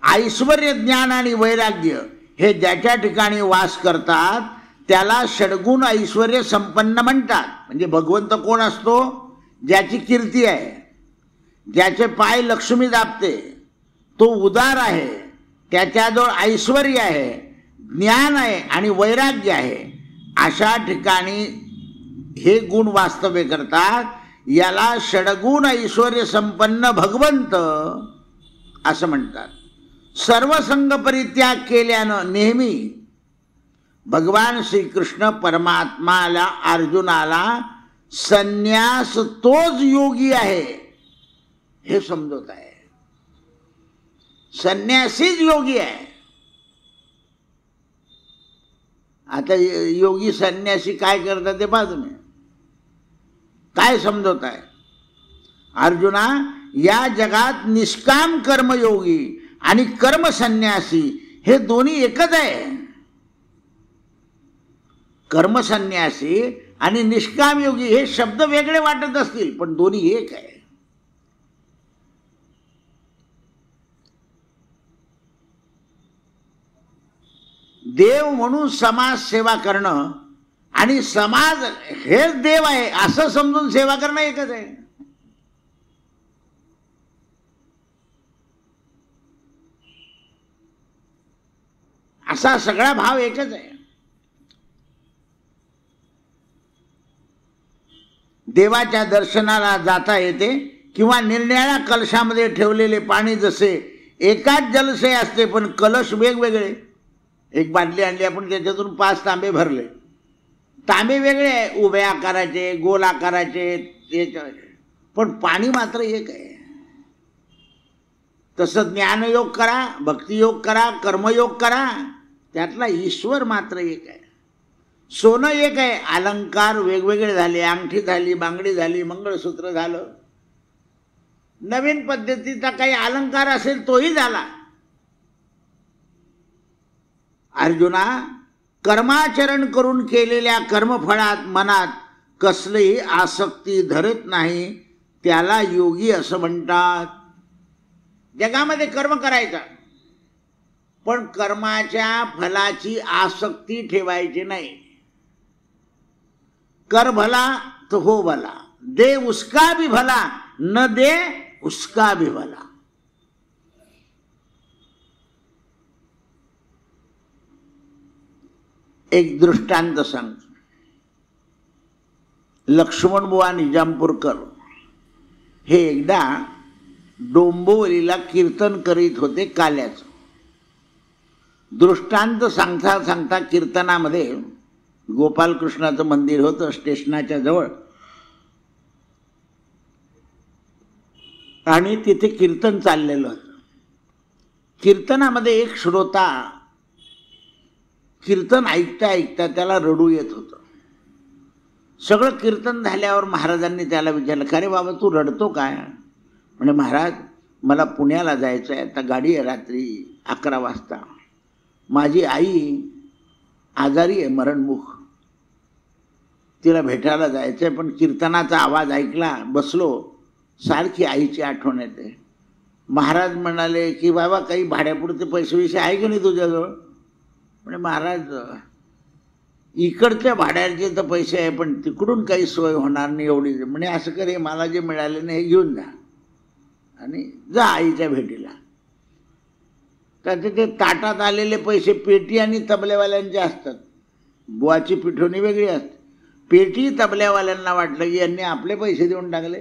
Speaker 1: ऐश्वर्य, ज्ञान आणि वैराग्य हे ज्याच्या ठिकाणी वास करतात त्याला षडगुण ऐश्वर्य संपन्न म्हणतात. म्हणजे भगवंत कोण असतो? ज्याची कीर्ती आहे, ज्याचे पाय लक्ष्मी दाबते, तो उदार आहे, त्याच्याजवळ ऐश्वर्य आहे, ज्ञान आहे आणि वैराग्य आहे. अशा ठिकाणी हे गुण वास्तव्य करतात. याला षडगुण ऐश्वर्य संपन्न भगवंत असं म्हणतात. सर्वसंग परित्याग केल्यानं नेहमी भगवान श्रीकृष्ण परमात्माला अर्जुनाला संन्यास तोच योगी आहे हे समजत आहे. संन्यासीच योगी आहे. आता योगी संन्यासी काय करतात ते पहा तुम्ही. काय समजत आहे? अर्जुना, या जगात निष्काम कर्मयोगी आणि कर्म संन्यासी हे दोन्ही एकच आहे. कर्म संन्यासी आणि निष्काम योगी हे शब्द वेगळे वाटत असतील, पण दोन्ही एक आहे. देव म्हणून समाज सेवा करणं आणि समाज हेच देव आहे असं समजून सेवा करणं एकच आहे. असा सगळा भाव एकच आहे. देवाच्या दर्शनाला जाता येते किंवा निरनिराळ्या कलशामध्ये ठेवलेले पाणी जसे एकाच जलशय असते पण कलश वेगवेगळे. एक बादली आणली आपण, त्याच्यातून 5 तांबे भरले. तांबे वेगळे आहे, उभ्या आकाराचे, गोल आकाराचे, पण पाणी मात्र एक आहे. तसं ज्ञानयोग करा, भक्तियोग करा, कर्मयोग करा, त्यातला ईश्वर मात्र एक आहे. सोनं एक आहे, अलंकार वेगवेगळे झाले, अंगठी झाली, बांगडी झाली, मंगळसूत्र झालं. नवीन पद्धतीचा काही अलंकार असेल तोही झाला. अर्जुना, कर्माचरण करून केलेल्या कर्मफळात मनात कसलीही आसक्ती धरत नाही त्याला योगी असं म्हणतात. जगामध्ये कर्म करायचा, पण कर्माच्या फलाची आसक्ती ठेवायची नाही. कर भला तो हो भला, दे उसका भी भला, न दे उसका भी भला. एक दृष्टांत सांगतो. लक्ष्मणबुवा निजामपूरकर हे एकदा डोंबिवलीला कीर्तन करीत होते काल्याचं. दृष्टांत सांगता सांगता कीर्तनामध्ये गोपालकृष्णाचं मंदिर होतं स्टेशनाच्या जवळ, आणि तिथे कीर्तन चाललेलं होतं. कीर्तनामध्ये एक श्रोता कीर्तन ऐकता ऐकता त्याला रडू येत होतं. सगळं कीर्तन झाल्यावर महाराजांनी त्याला विचारलं, का रे बाबा तू रडतो काय? म्हणजे महाराज मला पुण्याला जायचं आहे, आता गाडी आहे रात्री 11 वाजता. माझी आई आजारी आहे, मरणमुख, तिला भेटायला जायचं आहे, पण कीर्तनाचा आवाज ऐकला, बसलो, सारखी आईची आठवण येते. महाराज म्हणाले की बाबा काही भाड्यापुरते पैसे आहे की नाही तुझ्याजवळ? म्हणजे महाराज इकडच्या भाड्याचे तर पैसे आहे, पण तिकडून काही सोय होणार नाही एवढी. म्हणजे असं करे, मला जे मिळाले नाही हे घेऊन जा आणि जा आईच्या भेटीला. तर ते ताटात आलेले पैसे पेटी आणि तबल्यावाल्यांचे असतात, बुवाची पिठोनी वेगळी असते. पेटी तबल्यावाल्यांना वाटलं की यांनी आपले पैसे देऊन टाकले.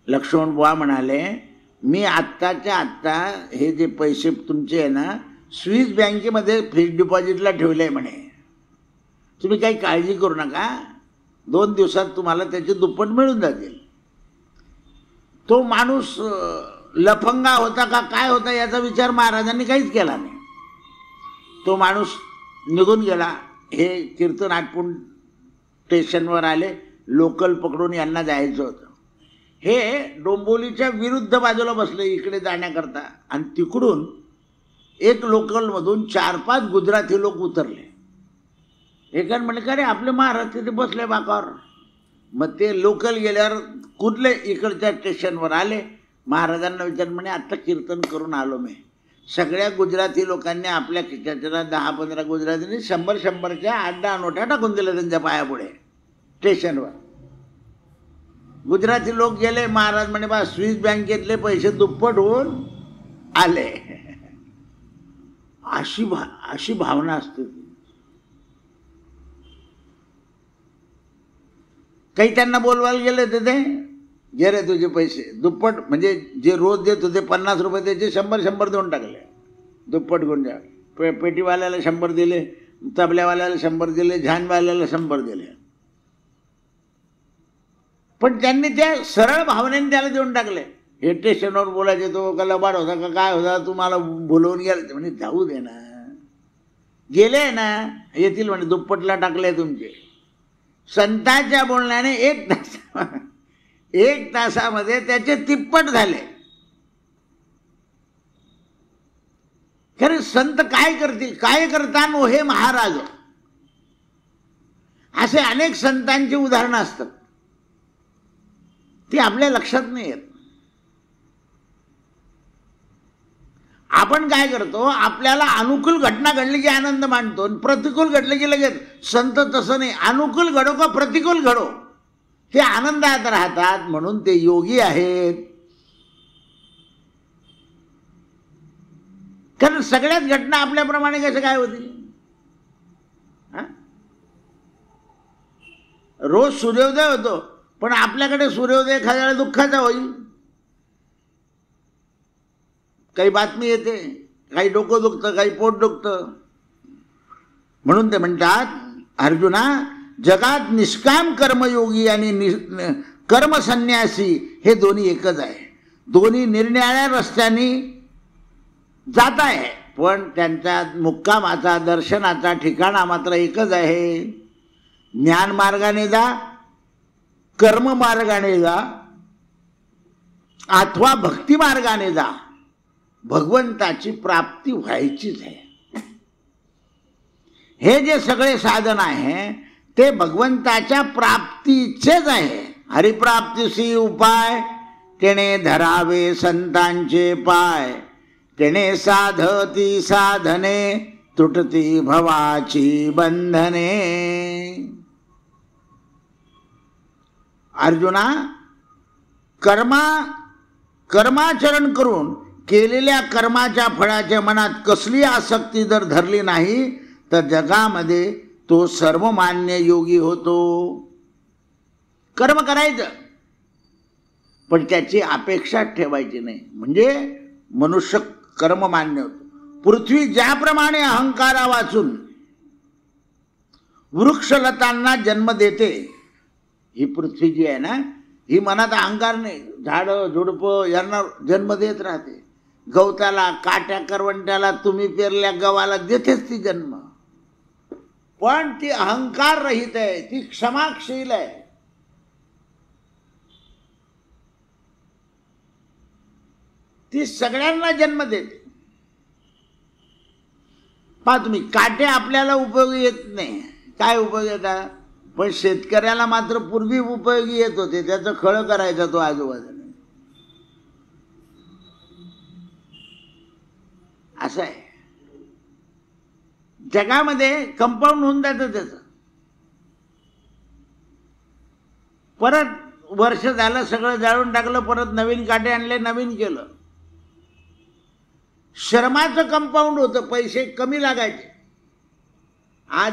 Speaker 1: लक्ष्मण बुवा म्हणाले, मी आत्ताच्या आत्ता हे जे पैसे तुमचे आहे ना स्विस बँकेमध्ये फिक्स्ड डिपॉझिटला ठेवले म्हणे, तुम्ही काही काळजी करू नका, 2 दिवसात तुम्हाला त्याचे दुप्पट मिळून जातील. तो माणूस लफंगा होता का काय होता याचा विचार महाराजांनी काहीच केला नाही. तो माणूस निघून गेला. हे कीर्तन आटपून स्टेशनवर आले, लोकल पकडून यांना जायचं होतं. हे डोंबिवलीच्या विरुद्ध बाजूला बसले इकडे जाण्याकरता, आणि तिकडून एक लोकलमधून 4-5 गुजराती लोक उतरले. एकाने म्हणे, का रे आपले महाराज तिथे बसले बाकावर. मग ते लोकल गेल्यावर कुठले इकडच्या स्टेशनवर आले. महाराजांना विचारलं, म्हणे आत्ता कीर्तन करून आलो मी. सगळ्या गुजराती लोकांनी आपल्या खिशाच्या 10-15 गुजरातींनी 100-100च्या 8-10 नोटा टाकून दिल्या त्यांच्या पायापुढे स्टेशनवर. गुजराती लोक गेले. महाराज म्हणे बा स्विस बँकेतले पैसे दुप्पट होऊन आले. अशी भावना असते. काही त्यांना बोलवायला गेले तिथे, घे रे तुझे पैसे दुप्पट, म्हणजे जे रोज देत होते 50 रुपये त्याचे 100 देऊन टाकले, दुप्पट घेऊन जा. पेटीवाल्याला 100 दिले, तबल्यावाल्याला 100 दिले, झानवाल्याला 100 दिले. पण त्यांनी त्या सरळ भावनेने त्याला देऊन टाकले. हे स्टेशनवर बोलायचे, तो का लबाड होता का काय होता, तुम्हाला बोलवून गेला म्हणजे जाऊ दे ना, गेले ना, येतील म्हणजे दुप्पटला टाकले तुमचे. संतांच्या बोलण्याने 1 तासामध्ये त्याचे तिप्पट झाले. खरे संत काय करतील, काय करताना हे महाराज, असे अनेक संतांची उदाहरणं असतात, ती आपल्या लक्षात नाही येत. आपण काय करतो, आपल्याला अनुकूल घटना घडली की आनंद मानतो, प्रतिकूल घडले की लगेच. संत तसं नाही, अनुकूल घडो का प्रतिकूल घडो ते आनंदात राहतात, म्हणून ते योगी आहेत. कारण सगळ्याच घटना आपल्याप्रमाणे कसं काय होती. रोज सूर्योदय होतो, पण आपल्याकडे सूर्योदय एखाद्या वेळेला दुःखाचा होईल. काही बातमी येते, काही डोकं दुखतं, काही पोट दुखतं. म्हणून ते म्हणतात, अर्जुना जगात निष्काम कर्मयोगी आणि कर्मसन्यासी हे दोन्ही एकच आहे. दोन्ही निरनिराळ्या रस्त्याने जात आहे, पण त्यांचा मुक्कामाचा दर्शनाचा ठिकाणा मात्र एकच आहे. ज्ञान मार्गाने जा, कर्म मार्गाने जा, अथवा भक्ती मार्गाने जा, भगवंताची प्राप्ती व्हायचीच आहे. हे जे सगळे साधन आहे ते भगवंताच्या प्राप्तीचेच आहे. हरिप्राप्तीसी उपाय तेने धरावे संतांचे पाय, तेने साधती साधने तुटती भवाची बंधने. अर्जुना, कर्माचरण करून केलेल्या कर्माच्या फळाच्या मनात कसली आसक्ती जर धरली नाही तर जगामध्ये तो सर्वमान्य योगी होतो. कर्म करायचं पण त्याची अपेक्षा ठेवायची नाही, म्हणजे मनुष्य कर्म मान्य होतो. पृथ्वी ज्याप्रमाणे अहंकारा वाचून वृक्षलतांना जन्म देते, ही पृथ्वी जी आहे ना, ही मनात अहंकार नाही, झाडं झुडपं यांना जन्म देत राहते. गवताला, काट्या करवंट्याला, तुम्ही पेरल्या गव्हाला देतेच ती जन्म, पण ती अहंकार रहित आहे, ती क्षमाशील आहे. ती सगळ्यांना जन्म देते. पहा तुम्ही, काटे आपल्याला उपयोगी येत नाही, काय उपयोग येतात, पण शेतकऱ्याला मात्र पूर्वी उपयोगी येत होते. त्याचं खळं करायचा तो आजूबाजूला. असं आहे जगामध्ये. कंपाऊंड होऊन जातं त्याचं. परत वर्ष झालं, सगळं जाळून टाकलं, परत नवीन काटे आणले, नवीन केलं. श्रमाचं कंपाऊंड होतं, पैसे कमी लागायचे. आज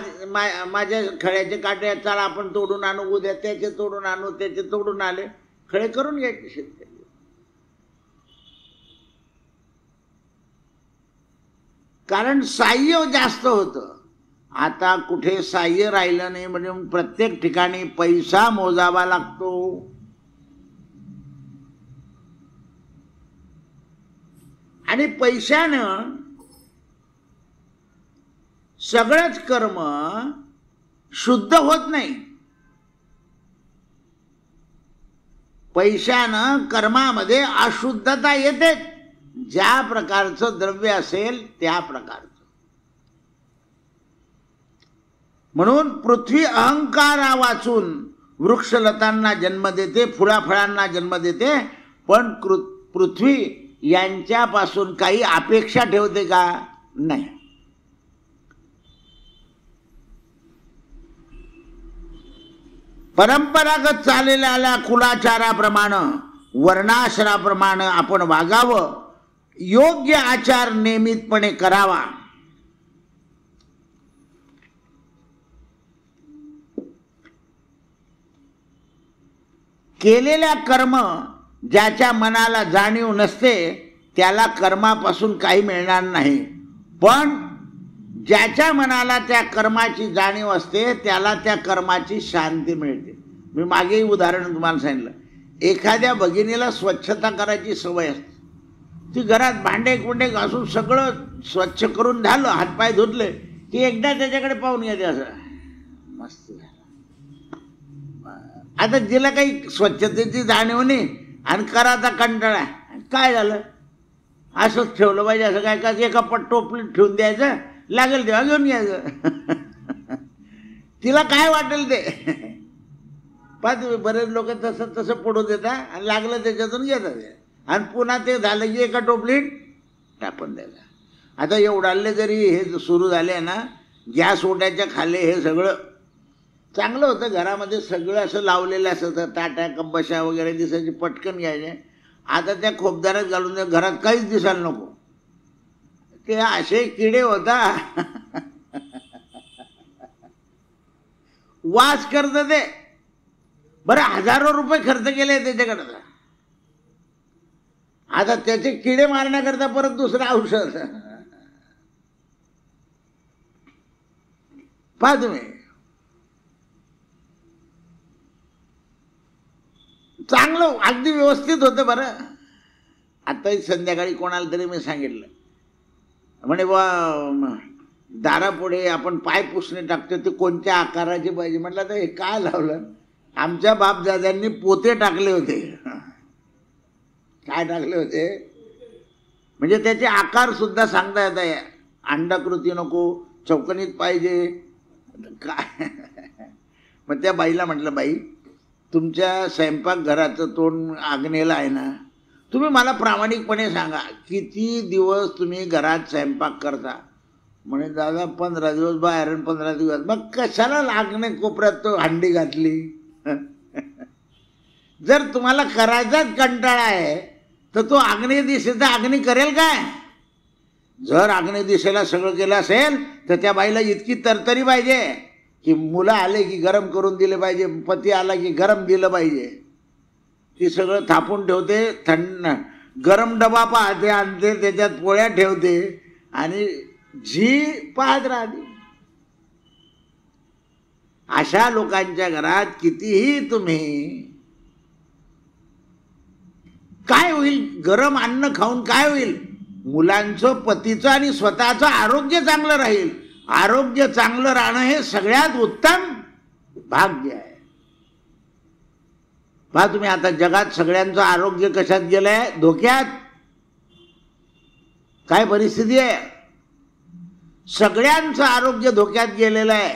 Speaker 1: माझ्या खळ्याचे काटे, चला आपण तोडून आणू, उद्या त्याचे तोडून आणू, त्याचे तोडून आले, खळे करून घ्यायचे शेतकरी. कारण साह्य जास्त होतं. आता कुठे साह्य राहिलं नाही, म्हणजे प्रत्येक ठिकाणी पैसा मोजावा लागतो. आणि पैशानं सगळंच कर्म शुद्ध होत नाही. पैशानं कर्मामध्ये अशुद्धता येते. ज्या प्रकारचं द्रव्य असेल त्या प्रकारचं. म्हणून पृथ्वी अहंकारा वाचून वृक्षलतांना जन्म देते, फुलाफळांना जन्म देते, पण पृथ्वी यांच्यापासून काही अपेक्षा ठेवते का? नाही. परंपरागत चाललेल्या कुलाचाराप्रमाणे, वर्णाश्राप्रमाणे आपण वागावं. योग्य आचार नियमितपणे करावा. केलेल्या कर्म ज्याच्या मनाला जाणीव नसते त्याला कर्मापासून काही मिळणार नाही, पण ज्याच्या मनाला त्या कर्माची जाणीव असते त्याला त्या कर्माची शांती मिळते. मी मागेही उदाहरण तुम्हाला सांगितलं. एखाद्या भगिनीला स्वच्छता करायची सवय असते. ती घरात भांडे कुंडे घासून सगळं स्वच्छ करून झालं, हातपाय धुतले की एकदा त्याच्याकडे पाहून येते, असं मस्त झालं. आता जिला काही स्वच्छतेची जाणीव नाही आणि करायचा कंटाळा, काय झालं, असंच ठेवलं पाहिजे, असं काय का एका टोपलीत ठेवून द्यायचं, लागेल तेव्हा घेऊन यायचं. तिला काय वाटेल ते. पाच बरेच लोक तसं तसं पडू देतात आणि लागलं त्याच्यातून घेतात आणि पुन्हा ते झालं की एका टोपलीत टाकून द्यायचं. आता एवढाले जरी हे सुरू झाले ना, गॅस ओट्याच्या खाली हे सगळं चांगलं होतं. घरामध्ये सगळं असं लावलेलं असायचं, ताट्या कंबशा वगैरे दिसायची, पटकन घ्यायचे. आता त्या खोपदारात घालून द्या, घरात काहीच दिसायला नको. ते असे किडे होता, वास करत ते. बरं, हजारो रुपये खर्च केले त्याच्याकडे. आता त्याचे किडे मारण्याकरता परत दुसरं औषध. पहा तुम्ही, चांगलं अगदी व्यवस्थित होतं. बरं, आताही संध्याकाळी कोणाला तरी मी सांगितलं, म्हणे बा दारापुढे आपण पाय पुसणे टाकतो, ते कोणत्या आकाराचे पाहिजे. म्हटलं तर हे काय लावलं, आमच्या बापदाद्यांनी पोते टाकले होते. काय टाकले होते म्हणजे त्याचे आकार सुद्धा सांगता येतात. अंडाकृती नको, चौकनीत पाहिजे काय. मग त्या बाईला म्हटलं, बाई तुमच्या स्वयंपाकघराचं तोंड आग्नेला आहे ना, तुम्ही मला प्रामाणिकपणे सांगा, किती दिवस तुम्ही घरात स्वयंपाक करता? म्हणे दादा 15 दिवस बाहेर आणि 15 दिवस. मग कशाला लागणे कोपऱ्यात तो हंडी घातली? जर तुम्हाला करायचाच कंटाळा आहे तर तो आग्नेय दिशेचा अग्नी करेल काय? जर आग्नेय दिशेला सगळं केलं असेल तर त्या बाईला इतकी तरतरी पाहिजे की मुलं आले की गरम करून दिले पाहिजे, पती आला की गरम दिलं पाहिजे. ती सगळं थापून ठेवते, थंड गरम डबा पाहते, आणते, त्याच्यात पोळ्या ठेवते आणि झी पाहत राहते. अशा लोकांच्या घरात कितीही तुम्ही, काय होईल? गरम अन्न खाऊन काय होईल? मुलांचं, पतीचं आणि स्वतःचं आरोग्य चांगलं राहील. आरोग्य चांगलं राहणं हे सगळ्यात उत्तम भाग्य आहे. पहा तुम्ही आता जगात सगळ्यांचं आरोग्य कशात गेलंय? धोक्यात. काय परिस्थिती आहे? सगळ्यांचं आरोग्य धोक्यात गेलेलं आहे.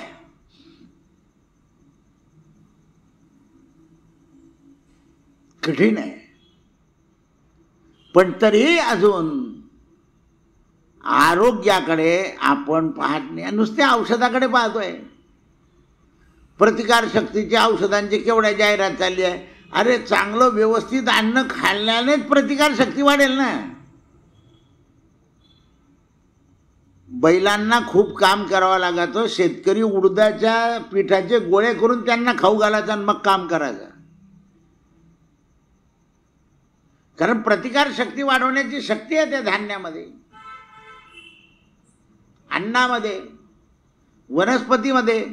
Speaker 1: कठीण आहे. पण तरीही अजून आरोग्याकडे आपण पाहत नाही, नुसत्या औषधाकडे पाहतोय. प्रतिकार शक्तीच्या औषधांची केवढ्या जाहिरात चालली आहे. अरे चांगलं व्यवस्थित अन्न खाल्ल्यानेच प्रतिकार शक्ती वाढेल ना. बैलांना खूप काम करावं लागायचं. शेतकरी उडदाच्या पिठाचे गोळे करून त्यांना खाऊ घालायचा आणि मग काम करायचं. कारण प्रतिकार शक्ती वाढवण्याची शक्ती आहे त्या धान्यामध्ये, अन्नामध्ये, वनस्पतीमध्ये.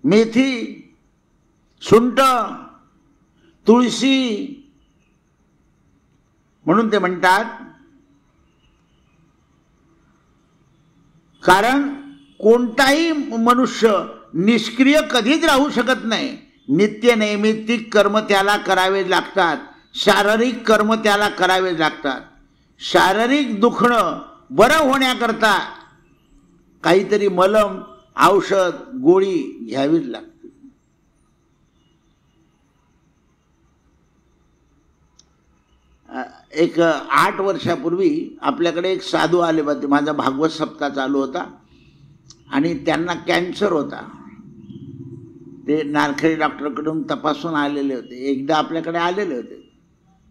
Speaker 1: मेथी, सुंठ, तुळशी. म्हणून ते म्हणतात, कारण कोणताही मनुष्य निष्क्रिय कधीच राहू शकत नाही. नित्य नैमित्तिक कर्म त्याला करावे लागतात. शारीरिक कर्म त्याला करावे लागतात. शारीरिक दुखणं बरं होण्याकरता काहीतरी मलम, औषध, गोळी घ्यावीच लागते. एक 8 वर्षापूर्वी आपल्याकडे एक साधू आले होते. माझा भागवत सप्ताह चालू होता आणि त्यांना कॅन्सर होता. ते नारखेडी डॉक्टरकडून तपासून आलेले होते. एकदा आपल्याकडे आलेले होते.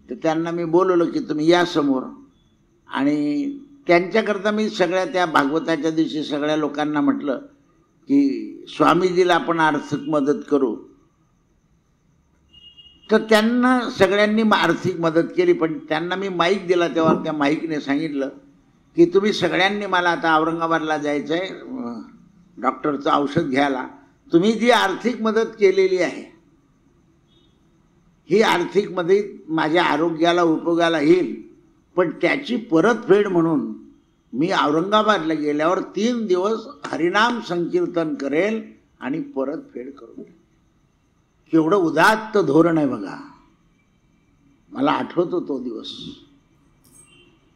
Speaker 1: तर त्यांना मी बोलवलं की तुम्ही या समोर. आणि त्यांच्याकरता मी सगळ्या त्या भागवताच्या दिवशी सगळ्या लोकांना म्हटलं की स्वामीजीला आपण आर्थिक मदत करू. तर त्यांना सगळ्यांनी आर्थिक मदत केली. पण त्यांना मी माईक दिला तेव्हा त्या माईकने सांगितलं की तुम्ही सगळ्यांनी मला आता औरंगाबादला जायचं आहे डॉक्टरचं औषध घ्यायला. तुम्ही जी आर्थिक मदत केलेली आहे ही आर्थिक मदत माझ्या आरोग्याला उपयोगाला येईल. पण त्याची परतफेड म्हणून मी औरंगाबादला गेल्यावर 3 दिवस हरिनाम संकीर्तन करेल आणि परतफेड करू. केवढं उदात्त धोरण आहे बघा. मला आठवतो तो दिवस.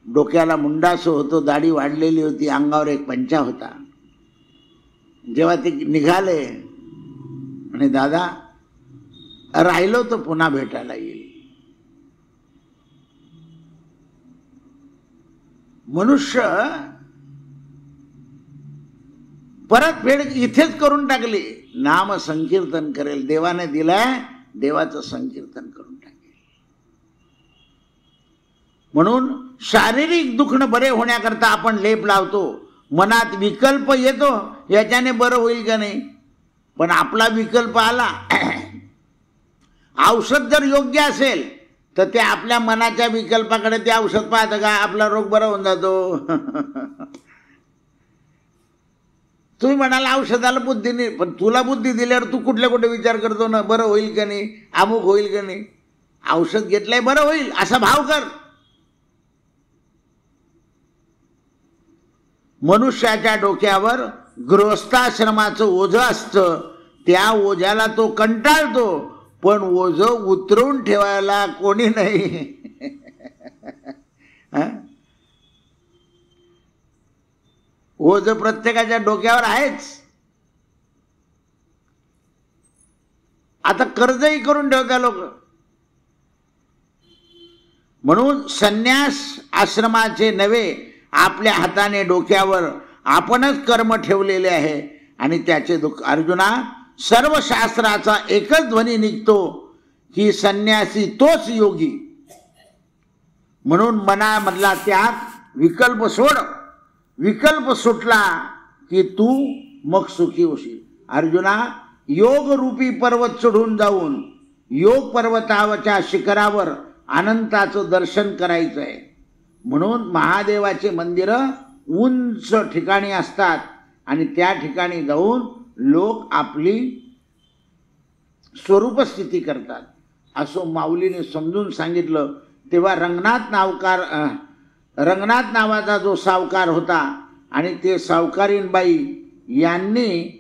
Speaker 1: डोक्याला मुंडासं होतं, दाढी वाढलेली होती, अंगावर एक पंचा होता. जेव्हा ते निघाले आणि दादा राहिलो तर पुन्हा भेटायला येईल. मनुष्य परतफेड इथेच करून टाकली. नाम संकीर्तन करेल. देवाने दिलाय, देवाचं संकीर्तन करून टाकेल. म्हणून शारीरिक दुखणं बरे होण्याकरता आपण लेप लावतो. मनात विकल्प येतो याच्याने बरं होईल का नाही. पण आपला विकल्प आला. औषध जर योग्य असेल तर ते आपल्या मनाच्या विकल्पाकडे ते औषध पाहतं का आपला रोग बरा होऊन जातो. तुम्ही म्हणाल औषधाला बुद्धी नाही, पण तुला बुद्धी दिल्यावर तू कुठल्या कुठे विचार करतो ना बरं होईल का नाही, अमुक होईल का नाही. औषध घेतलंय बरं होईल असा भाव कर. मनुष्याच्या डोक्यावर गृहस्थाश्रमाचं ओझं असतं. त्या ओझ्याला तो कंटाळतो, पण ओझं उतरवून ठेवायला कोणी नाही. ओझं प्रत्येकाच्या डोक्यावर आहेच. आता कर्जही करून ठेवता लोक. म्हणून संन्यास आश्रमाचे नव्हे, आपल्या हाताने डोक्यावर आपणच कर्म ठेवलेले आहे आणि त्याचे दुःख. अर्जुना, सर्व शास्त्राचा एकच ध्वनी निघतो की संन्यासी तोच योगी. म्हणून मनामधला त्याग विकल्प सोड. विकल्प सुटला की तू मग सुखी होशील. अर्जुना, योग रूपी पर्वत चढून जाऊन योग पर्वतावरच्या शिखरावर अनंताचं दर्शन करायचं आहे. म्हणून महादेवाचे मंदिरं उंच ठिकाणी असतात आणि त्या ठिकाणी जाऊन लोक आपली स्वरूप स्थिती करतात असं माऊलीने समजून सांगितलं. तेव्हा रंगनाथ नावाचा जो सावकार होता आणि ते सावकारीणबाई यांनी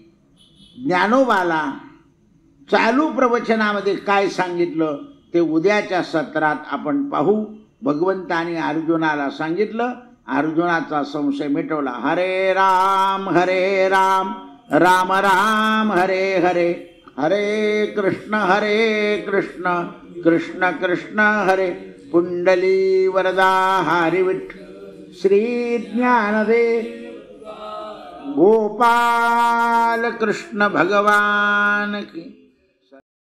Speaker 1: ज्ञानोबाला चालू प्रवचनामध्ये काय सांगितलं ते उद्याच्या सत्रात आपण पाहू. भगवंताने अर्जुनाला सांगितलं, अर्जुनाचा संशय मिटवला. हरे राम राम राम हरे हरे, हरे कृष्ण कृष्ण कृष्ण हरे, पुंडली वरदा हरि विठ्ठल. श्री ज्ञानदेव गोपाल कृष्ण भगवान की.